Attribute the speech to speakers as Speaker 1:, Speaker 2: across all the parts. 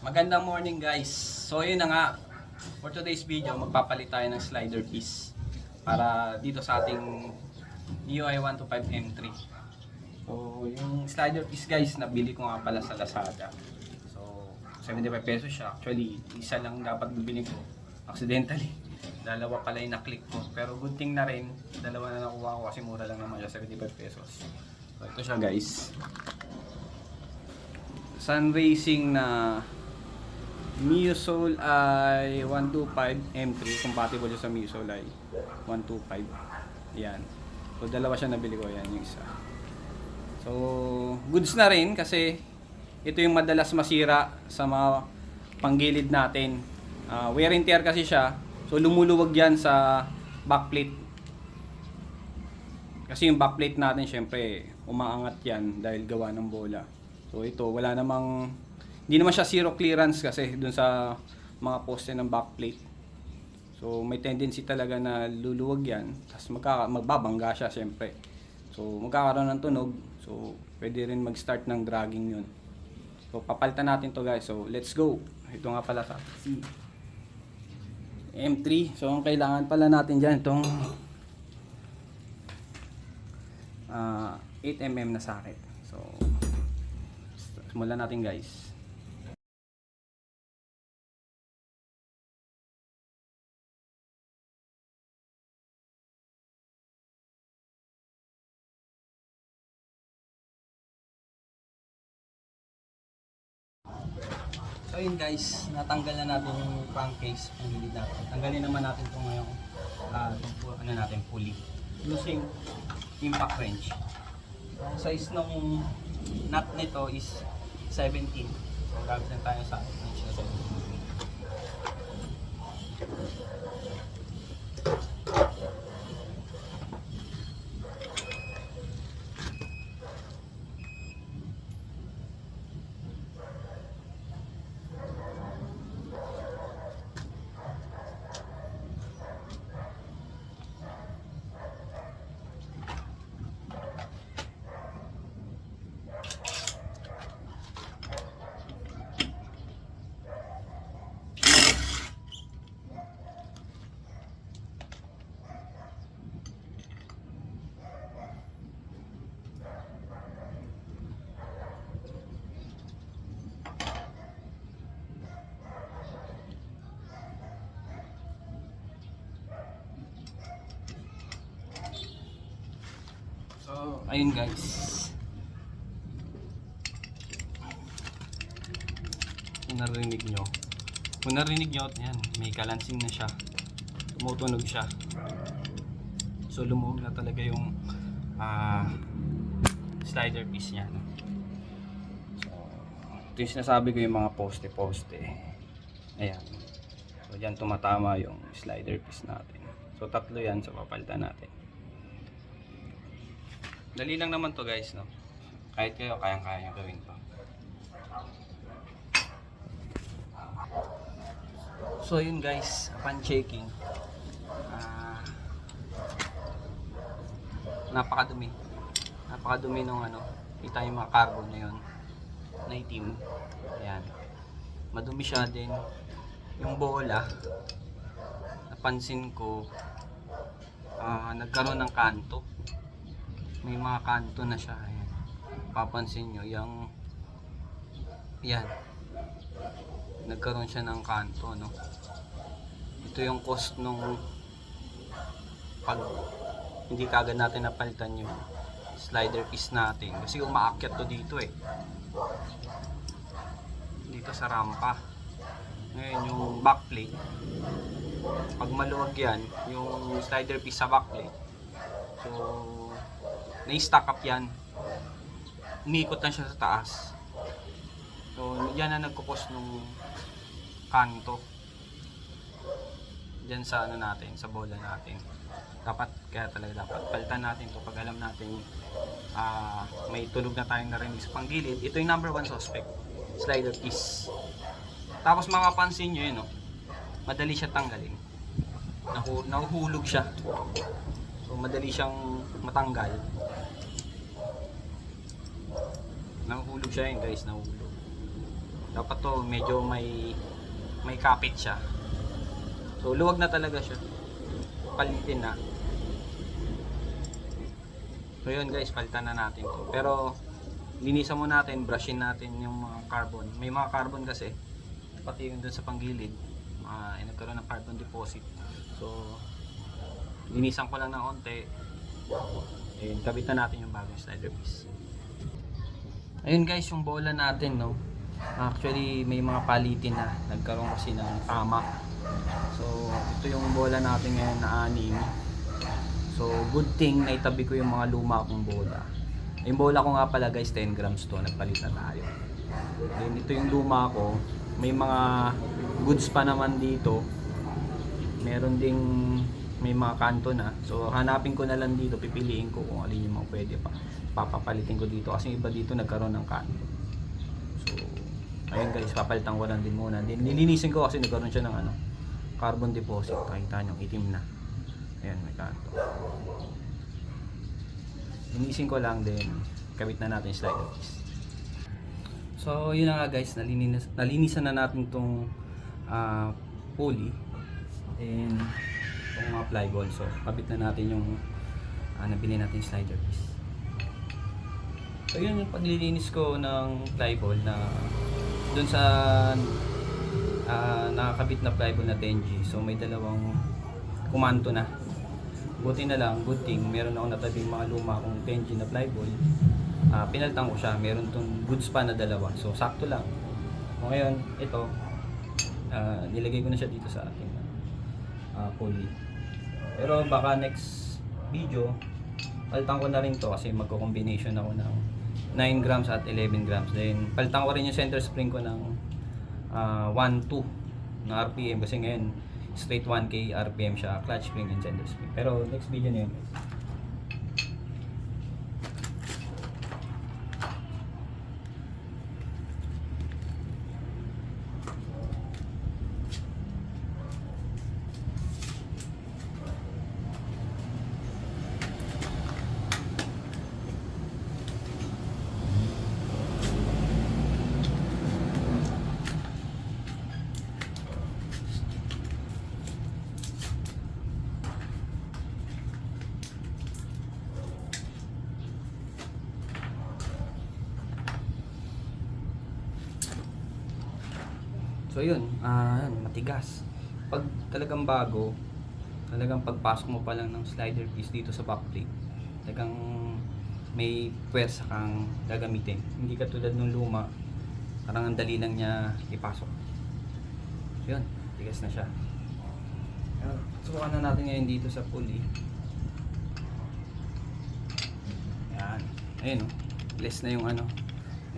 Speaker 1: Magandang morning guys. So yun na nga, for today's video magpapalit tayo ng slider piece para dito sa ating MIUI 125 M3. So yung slider piece guys, nabili ko nga pala sa Lazada. So 75 pesos siya. Actually, isa lang dapat bibili ko. Accidentally, dalawa pala yung na-click ko. Pero good thing na rin, dalawa na nakuha ko kasi mura lang naman siya, 75 pesos. So ito siya guys. Sun Racing na MIUSOL ay 125 M3, compatible sa MIUSOL ay 125. Yan. So dalawa siya nabili ko, yan yung isa. So goods na rin kasi ito yung madalas masira sa mga panggilid natin. Wear and tear kasi siya. So lumuluwag yan sa backplate. Kasi yung backplate natin syempre umaangat yan dahil gawa ng bola. So ito wala namang, hindi naman siya zero clearance kasi dun sa mga poste ng backplate. So may tendency talaga na luluwag yan. Tapos magbabangga siya syempre. So magkakaroon ng tunog. So pwede rin mag-start ng dragging yun. So papalitan natin to guys. So let's go. Ito nga pala sa M3. So ang kailangan pala natin dyan itong 8mm na socket. So simulan natin guys. So yun guys, natanggal na natin yung crankcase ang gilid natin. Tanggalin naman natin ito ngayon, ano natin, pulley. Using impact wrench. Ang size ng nut nito is 17. So gamit lang tayo sa wrench na 17. So, ayun guys. Kung narinig nyo, yan, may kalansing na siya. Tumutunog siya. So, lumuhog na talaga yung slider piece niya. No? So, ito yung sinasabi ko yung mga poste-poste. Ayan. So, dyan tumatama yung slider piece natin. So, tatlo yan. So, papalitan natin. Dali lang naman to guys, no? Kahit kayo, kayang-kaya nyo gawin to. So yun guys, upon checking, napakadumi nung ano, kita yung mga cargo na yun na itim. Ayan, madumi siya din. Yung bola, napansin ko, nagkaroon ng kanto. May mga kanto na siya. Ayan. Papansin nyo yung yan, nagkaroon siya ng kanto, no? Ito yung cost nung pag hindi kagad natin napalitan yung slider piece natin kasi umaakyat to dito dito sa rampa. Ngayon yung backplate, pag maluwag yan yung slider piece sa backplate, so na-stack up yan, umiikot na siya sa taas. So yan na nagkukos nung kanto dyan sa ano natin, sa bola natin. Kaya talaga dapat palitan natin to pag alam natin may tunog na tayong narinig sa panggilid. Ito yung number 1 suspect, slider piece. Tapos makapansin nyo yun, no? Madali siya tanggalin, nahuhulog siya. So madali siyang matanggal. Nahuhulog siya yun guys, nahuhulog. Dapat to medyo may kapit siya. So luwag na talaga siya. Palitin na. So yun guys, palitan na natin to. Pero linisan mo natin, brushin natin yung mga carbon. May mga carbon kasi pati yung dun sa panggilid, nagkaroon ng carbon deposit. So linisan ko lang ng konti. Ayun, kabit na natin yung bagong slider piece. Ayun guys, yung bola natin, no. Actually may mga palitin na, nagkaroon kasi ng tama. So ito yung bola natin ngayon na 6. So good thing na itabi ko yung mga luma kong bola. Yung bola ko nga pala guys, 10 grams to, nagpalit na tayo. Then ito yung luma ko, may mga goods pa naman dito. Meron ding may mga kanto na. So hanapin ko na lang dito, pipiliin ko kung alin yung mga pwede pa. Papapalitin ko dito kasi iba dito nagkaroon ng kanto. So ayun guys, papalitan ko lang din muna. Then nilinisin ko kasi nagkaroon siya ng carbon deposit. Nakita nyo, itim na. Ayan, may kanto. Linisin ko lang, din kabit na natin yung slider piece. So yun na nga guys, nalinisan na natin tong pulley. Then itong mga ply ball. So kabit na natin yung nabili natin yung slider piece. So yun yung paglilinis ko ng ply ball na dun sa nakakabit na ply ball na 10G. So may dalawang kumanto na. Buti na lang, good thing, meron akong natabing mga luma kong 10G na ply ball. Pinalitan ko siya, meron tong goods pa na dalawa. So sakto lang. So, ngayon, ito nilagay ko na siya dito sa ating pulley. Pero baka next video palitan ko na rin to kasi magko-combination ako ng 9 grams at 11 grams. Then palitan ko rin yung center spring ko ng 1.2 na RPM kasi ngayon straight 1K RPM siya, clutch spring and center spring. Pero next video na yun. So yun, matigas. Pag talagang bago, talagang pagpasok mo pa lang ng slider piece dito sa backplate, talagang may puwersa kang gagamitin. Hindi katulad nung luma, parang ang dali lang niya ipasok. So yun, tigas na siya. Subukan na natin ngayon dito sa pulley. Yan. Ayun, less na yung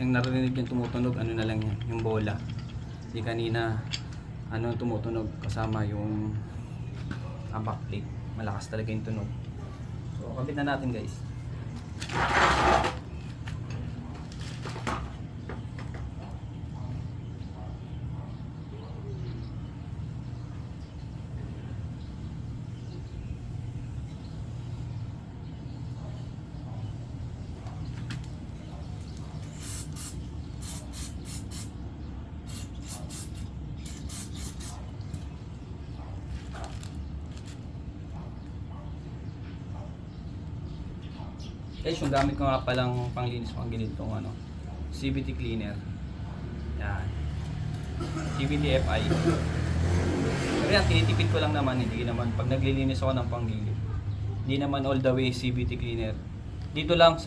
Speaker 1: yung narinig yung tumutunog, na lang yan, yung bola. Di kanina tumutunog kasama yung backplate. Malakas talaga yung tunog. So kabit na natin guys. Guys, yung gamit ko nga palang panglinis pang ganitong CVT cleaner. Yan. CVT FI. Pero yan, tinitipid ko lang naman, hindi naman pag naglilinis ako ng panggilid. Hindi naman all the way CVT cleaner. Dito lang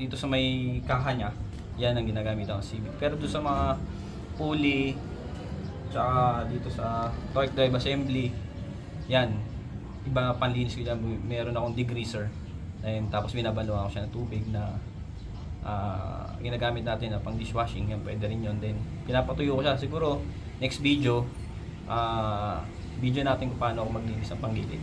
Speaker 1: dito sa may kaha niya, yan ang ginagamit ako CVT. Pero doon sa mga pulley, tsaka dito sa torque drive assembly, yan. Iba panlinis ko dyan, meron akong degreaser. And tapos binabaluan ko siya ng tubig na ginagamit natin na pang dishwashing. Yan, pwede rin yun. Then pinapatuyo ko siya. Siguro next video, video natin kung paano ako maglinis ng panggilid.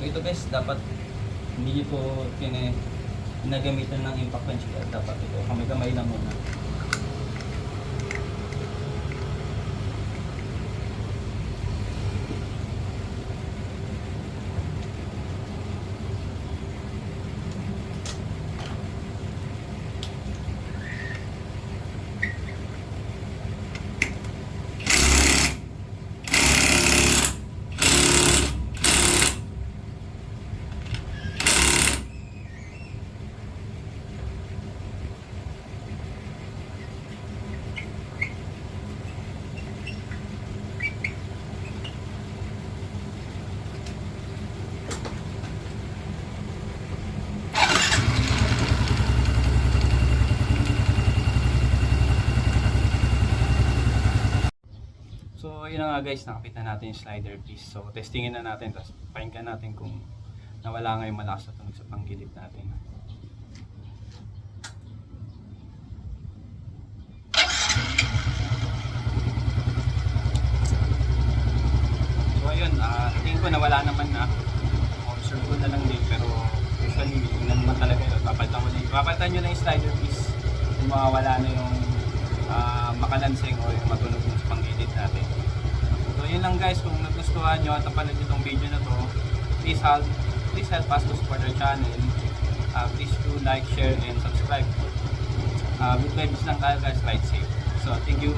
Speaker 1: ito guys, dapat hindi po ginagamitan ng impact punch, dapat ito kamay-kamay lang muna. So yun na nga guys, nakapit na natin yung slider piece. So testingin na natin, tapos pakinggan natin kung nawala nga yung malakas na tunog sa panggilid natin. So ayun, tingin ko nawala naman na. Observe ko na lang din, pero usually yun na naman talaga yun. Papalitan nyo na yung slider piece kung mawawala na yung makalansing o yung matunog sa panggilid natin. So yun lang guys, kung nagustuhan nyo at napanood nyo itong video na to, please help us to support our channel. Please do like, share, and subscribe. Good vibes lang tayo guys, ride safe. So thank you.